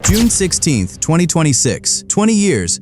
June 16, 2026. 20 years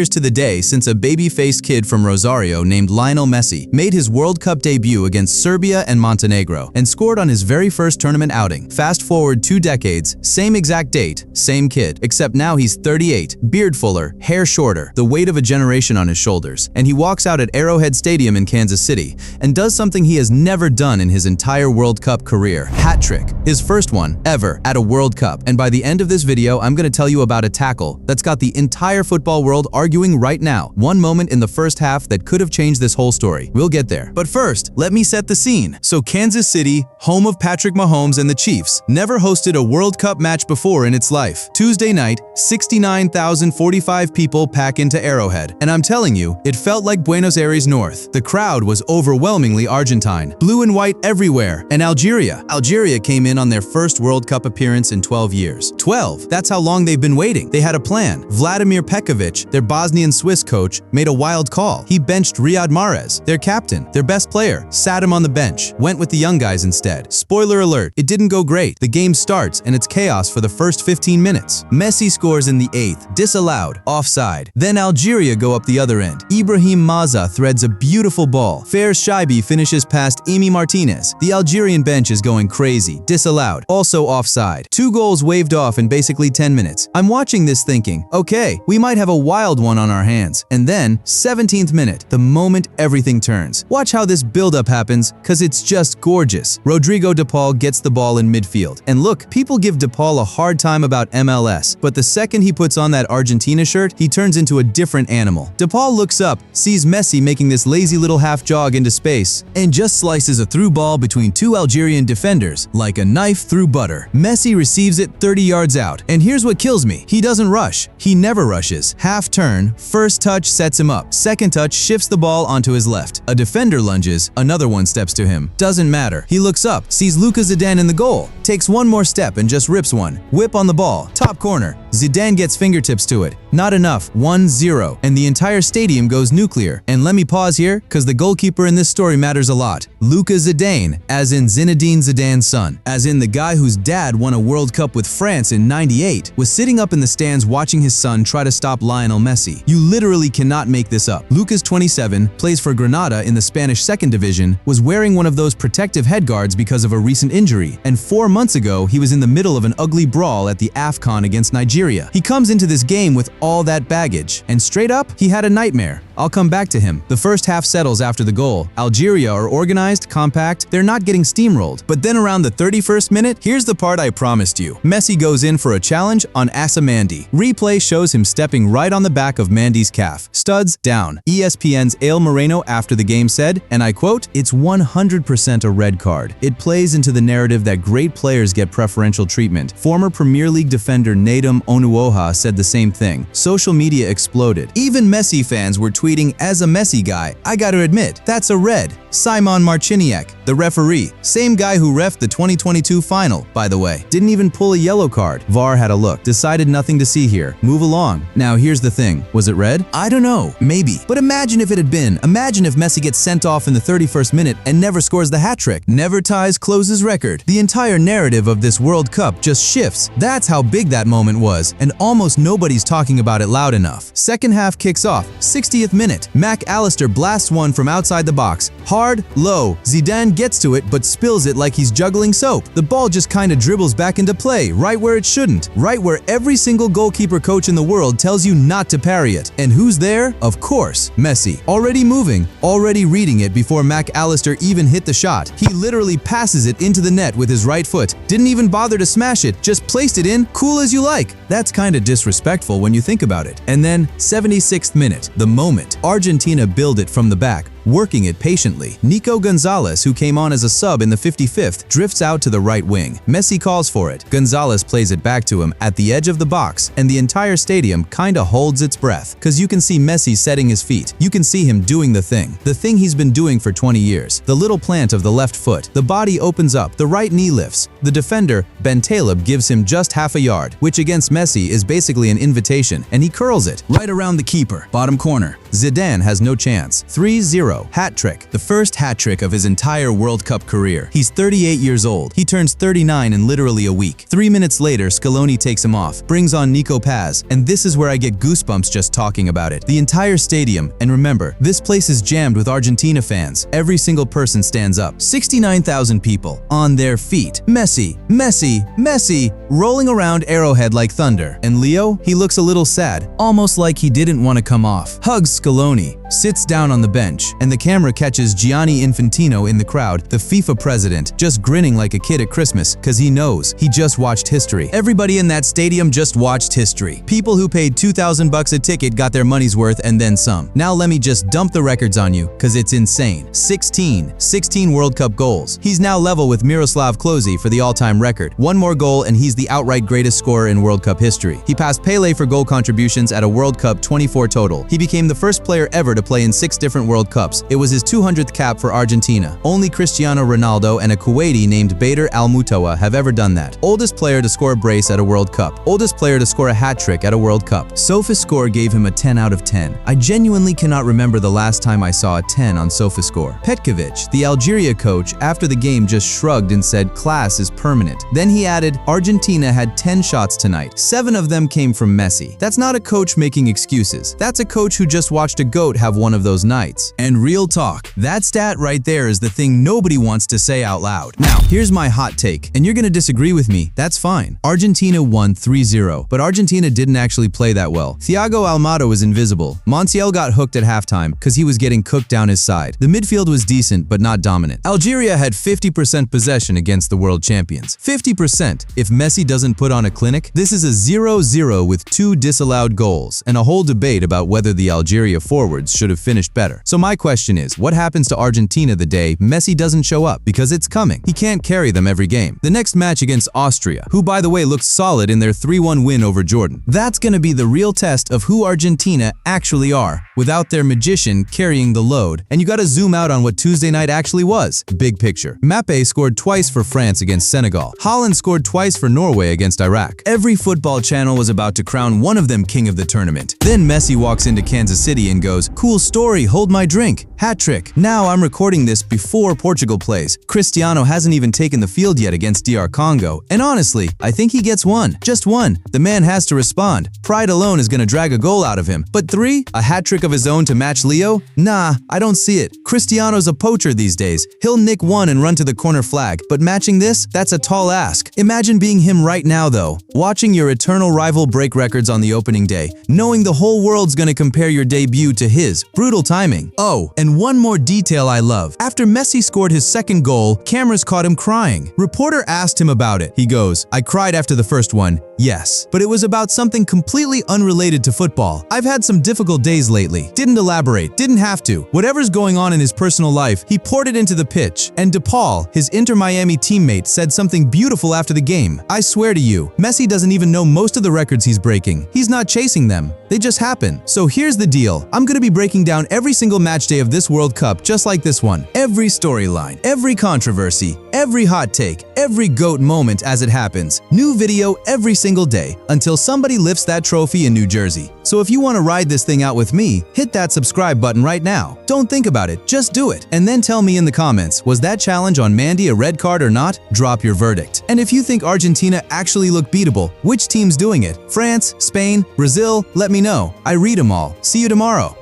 to the day since a baby-faced kid from Rosario named Lionel Messi made his World Cup debut against Serbia and Montenegro and scored on his very first tournament outing. Fast forward 2 decades, same exact date, same kid, except now he's 38, beard fuller, hair shorter, the weight of a generation on his shoulders, and he walks out at Arrowhead Stadium in Kansas City and does something he has never done in his entire World Cup career. Hat trick. His first one ever at a World Cup. And by the end of this video, I'm going to tell you about a tackle that's got the entire football world arguing right now. One moment in the first half that could have changed this whole story. We'll get there. But first, let me set the scene. So Kansas City, home of Patrick Mahomes and the Chiefs, never hosted a World Cup match before in its life. Tuesday night, 69,045 people pack into Arrowhead. And I'm telling you, it felt like Buenos Aires North. The crowd was overwhelmingly Argentine. Blue and white everywhere. And Algeria. Algeria came in on their first World Cup appearance in 12 years. 12! That's how long they've been waiting. They had a plan. Vladimir Pekovic, their Bosnian-Swiss coach, made a wild call. He benched Riyad Mahrez, their captain, their best player, sat him on the bench, went with the young guys instead. Spoiler alert, it didn't go great. The game starts and it's chaos for the first 15 minutes. Messi scores in the 8th, disallowed, offside. Then Algeria go up the other end. Ibrahim Maza threads a beautiful ball. Fairs Shaibi finishes past Emi Martinez. The Algerian bench is going crazy, disallowed, also offside. 2 goals waved off in basically 10 minutes. I'm watching this thinking, okay, we might have a wild one on our hands. And then, 17th minute, the moment everything turns. Watch how this buildup happens, cause it's just gorgeous. Rodrigo De Paul gets the ball in midfield. And look, people give De Paul a hard time about MLS, but the second he puts on that Argentina shirt, he turns into a different animal. De Paul looks up, sees Messi making this lazy little half jog into space, and just slices a through ball between 2 Algerian defenders, like a knife through butter. Messi receives it 30 yards out, and here's what kills me. He doesn't rush. He never rushes. Half turn, first touch sets him up, second touch shifts the ball onto his left. A defender lunges, another one steps to him. Doesn't matter. He looks up, sees Luca Zidane in the goal, takes one more step and just rips one. Whip on the ball, top corner. Zidane gets fingertips to it. Not enough, 1-0, and the entire stadium goes nuclear. And let me pause here, cause the goalkeeper in this story matters a lot. Luca Zidane, as in Zinedine Zidane's son, as in the guy whose dad won a World Cup with France in '98, was sitting up in the stands watching his son try to stop Lionel Messi. You literally cannot make this up. Luca's 27, plays for Granada in the Spanish 2nd Division, was wearing one of those protective headguards because of a recent injury, and 4 months ago he was in the middle of an ugly brawl at the AFCON against Nigeria. He comes into this game with all that baggage, and straight up, he had a nightmare. I'll come back to him. The first half settles after the goal. Algeria are organized, compact, they're not getting steamrolled. But then around the 31st minute, here's the part I promised you. Messi goes in for a challenge on Aïssa Mandi. Replay shows him stepping right on the back of Mandi's calf. Studs down. ESPN's Ale Moreno after the game said, and I quote, "It's 100% a red card. It plays into the narrative that great players get preferential treatment." Former Premier League defender Nedum Onuoha said the same thing. Social media exploded. Even Messi fans were tweeting, "As a Messi guy, I gotta admit, that's a red." Simon Marciniak, the referee, same guy who reffed the 2022 final, by the way, didn't even pull a yellow card. VAR had a look, decided nothing to see here. Move along. Now here's the thing. Was it red? I don't know. Maybe. But imagine if it had been. Imagine if Messi gets sent off in the 31st minute and never scores the hat trick. Never ties Klose's record. The entire narrative of this World Cup just shifts. That's how big that moment was, and almost nobody's talking about it loud enough. Second half kicks off, 60th minute. Mac Allister blasts one from outside the box. Hard, low. Zidane gets to it but spills it like he's juggling soap. The ball just kinda dribbles back into play, right where it shouldn't. Right where every single goalkeeper coach in the world tells you not to parry it. And who's there? Of course, Messi. Already moving, already reading it before Mac Allister even hit the shot. He literally passes it into the net with his right foot. Didn't even bother to smash it, just placed it in, cool as you like. That's kinda disrespectful when you think about it. And then, 76th minute, the moment. Argentina build it from the back, working it patiently. Nico Gonzalez, who came on as a sub in the 55th, drifts out to the right wing. Messi calls for it. Gonzalez plays it back to him at the edge of the box, and the entire stadium kinda holds its breath, cause you can see Messi setting his feet. You can see him doing the thing he's been doing for 20 years. The little plant of the left foot. The body opens up, the right knee lifts. The defender, Ben Taleb, gives him just half a yard, which against Messi is basically an invitation, and he curls it right around the keeper. Bottom corner. Zidane has no chance. 3-0. Hat trick. The first hat trick of his entire World Cup career. He's 38 years old. He turns 39 in literally a week. 3 minutes later, Scaloni takes him off, brings on Nico Paz, and this is where I get goosebumps just talking about it. The entire stadium, and remember, this place is jammed with Argentina fans. Every single person stands up. 69,000 people on their feet. Messi, Messi, Messi, rolling around Arrowhead like thunder. And Leo, he looks a little sad, almost like he didn't want to come off. Hugs Scaloni, sits down on the bench, and the camera catches Gianni Infantino in the crowd, the FIFA president, just grinning like a kid at Christmas, cause he knows he just watched history. Everybody in that stadium just watched history. People who paid $2,000 a ticket got their money's worth and then some. Now let me just dump the records on you, cause it's insane. 16 World Cup goals. He's now level with Miroslav Klose for the all-time record. One more goal and he's the outright greatest scorer in World Cup history. He passed Pelé for goal contributions at a World Cup 24 total. He became the first player ever to play in 6 different World Cups. It was his 200th cap for Argentina. Only Cristiano Ronaldo and a Kuwaiti named Bader Al-Mutawa have ever done that. Oldest player to score a brace at a World Cup. Oldest player to score a hat trick at a World Cup. SofaScore gave him a 10 out of 10. I genuinely cannot remember the last time I saw a 10 on SofaScore. Petkovic, the Algeria coach, after the game just shrugged and said class is permanent. Then he added, Argentina had 10 shots tonight. 7 of them came from Messi. That's not a coach making excuses. That's a coach who just watched a goat have one of those nights. And real talk, that stat right there is the thing nobody wants to say out loud. Now, here's my hot take, and you're gonna disagree with me, that's fine. Argentina won 3-0, but Argentina didn't actually play that well. Thiago Almada was invisible. Montiel got hooked at halftime because he was getting cooked down his side. The midfield was decent, but not dominant. Algeria had 50% possession against the world champions. 50%. If Messi doesn't put on a clinic, this is a 0-0 with 2 disallowed goals, and a whole debate about whether the Algeria forwards should have finished better. So my question is, what happens to Argentina the day Messi doesn't show up? Because it's coming. He can't carry them every game. The next match against Austria, who by the way looks solid in their 3-1 win over Jordan. That's gonna be the real test of who Argentina actually are, without their magician carrying the load. And you gotta zoom out on what Tuesday night actually was. Big picture. Mbappé scored twice for France against Senegal. Haaland scored twice for Norway against Iraq. Every football channel was about to crown one of them king of the tournament. Then Messi walks into Kansas City and goes, cool story, hold my drink. Hat trick. Now I'm recording this before Portugal plays. Cristiano hasn't even taken the field yet against DR Congo. And honestly, I think he gets one. Just one. The man has to respond. Pride alone is gonna drag a goal out of him. But 3? A hat trick of his own to match Leo? Nah, I don't see it. Cristiano's a poacher these days. He'll nick one and run to the corner flag. But matching this? That's a tall ask. Imagine being him right now though. Watching your eternal rival break records on the opening day. Knowing the whole world's gonna compare your debut to his. Brutal timing. Oh, and one more detail I love. After Messi scored his second goal, cameras caught him crying. Reporter asked him about it. He goes, I cried after the first one. Yes, but it was about something completely unrelated to football. I've had some difficult days lately. Didn't elaborate, didn't have to. Whatever's going on in his personal life, he poured it into the pitch. And DePaul, his Inter Miami teammate, said something beautiful after the game. I swear to you, Messi doesn't even know most of the records he's breaking. He's not chasing them. They just happen. So here's the deal. I'm gonna be breaking down every single match day of this World Cup just like this one. Every storyline, every controversy, every hot take, every GOAT moment as it happens. New video every single day until somebody lifts that trophy in New Jersey. So if you want to ride this thing out with me, hit that subscribe button right now. Don't think about it, just do it. And then tell me in the comments, was that challenge on Mandi a red card or not? Drop your verdict. And if you think Argentina actually looked beatable, which team's doing it? France, Spain, Brazil? Let me know. I read them all. See you tomorrow.